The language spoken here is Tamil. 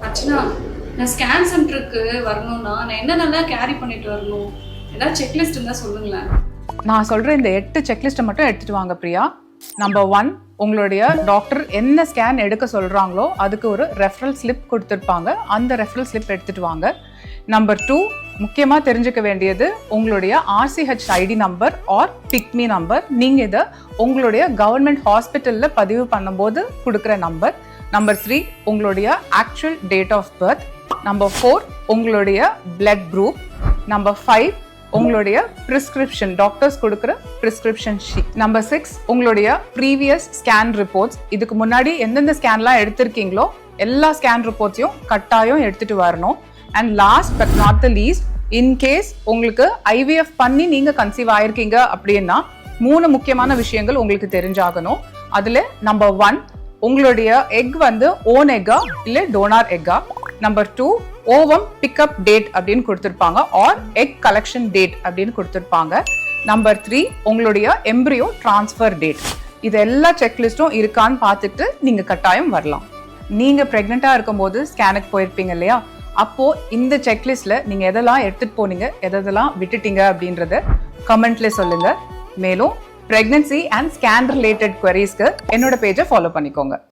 அர்ச்சனா, நான் ஸ்கேன் சென்டருக்கு வரணும்னா நான் என்னென்னலாம் கேரி பண்ணிட்டு வரணும்? ஏதாவது செக்லிஸ்ட் இருந்தா சொல்லுங்களேன். நான் சொல்ற இந்த 8 செக்லிஸ்ட்டை மட்டும் எடுத்துட்டு வாங்க பிரியா. நம்பர் 1, உங்களுடைய டாக்டர் என்ன ஸ்கேன் எடுக்க சொல்றாங்களோ அதுக்கு ஒரு ரெஃபரல் ஸ்லிப் கொடுத்துருப்பாங்க. அந்த ரெஃபரல் ஸ்லிப் எடுத்துட்டு வாங்க. நம்பர் 2, முக்கியமாக தெரிஞ்சுக்க வேண்டியது உங்களுடைய RCH ID number or PICME number. நீங்கள் இதை உங்களுடைய கவர்மெண்ட் ஹாஸ்பிட்டலில் பதிவு பண்ணும்போது கொடுக்குற நம்பர். நம்பர் 3, உங்களுடைய actual date of birth. Number 4, உங்களுடைய பிளட் குரூப். நம்பர் 5, உங்களுடைய பிரிஸ்கிரிப்ஷன், டாக்டர்ஸ் கொடுக்குற பிரிஸ்கிரிப்ஷன் ஷீட். நம்பர் 6, உங்களுடைய ப்ரீவியஸ் ஸ்கேன் ரிப்போர்ட்ஸ். இதுக்கு முன்னாடி எந்தெந்த ஸ்கேன்லாம் எடுத்திருக்கீங்களோ எல்லா ஸ்கேன் ரிப்போர்ட்ஸையும் கட்டாயம் எடுத்துட்டு வரணும். And last but not the least, in case உங்களுக்கு IVF பண்ணி நீங்க கன்சீவ் ஆயிருக்கீங்க அப்படின்னா 3 முக்கியமான விஷயங்கள் உங்களுக்கு தெரிஞ்சாகணும். அதுல நம்பர் 1, உங்களுடைய எக் வந்து ஓன் எக்கா இல்லை டோனார் எக்கா. நம்பர் 2, ஓவம் பிக்கப் டேட் அப்படின்னு கொடுத்துருப்பாங்க ஆர் எக் கலெக்ஷன் டேட் அப்படின்னு கொடுத்துருப்பாங்க. நம்பர் 3, உங்களுடைய எம்ப்ரியோ டிரான்ஸ்ஃபர் டேட். இது எல்லா செக்லிஸ்டும் இருக்கான்னு பார்த்துட்டு நீங்க கட்டாயம் வரலாம். நீங்க பிரெக்னெண்டா இருக்கும்போது ஸ்கேனுக்கு போயிருப்பீங்க இல்லையா? அப்போ இந்த செக்லிஸ்ட்ல நீங்க எதெல்லாம் எடுத்துட்டு போனீங்க, எதெல்லாம் விட்டுட்டீங்க அப்படின்றத கமெண்ட்ல சொல்லுங்க. மேலும் பிரெக்னன்சி அண்ட் ஸ்கேன் ரிலேட்டட் குவரிஸ்க்கு என்னோட பேஜை ஃபாலோ பண்ணிக்கோங்க.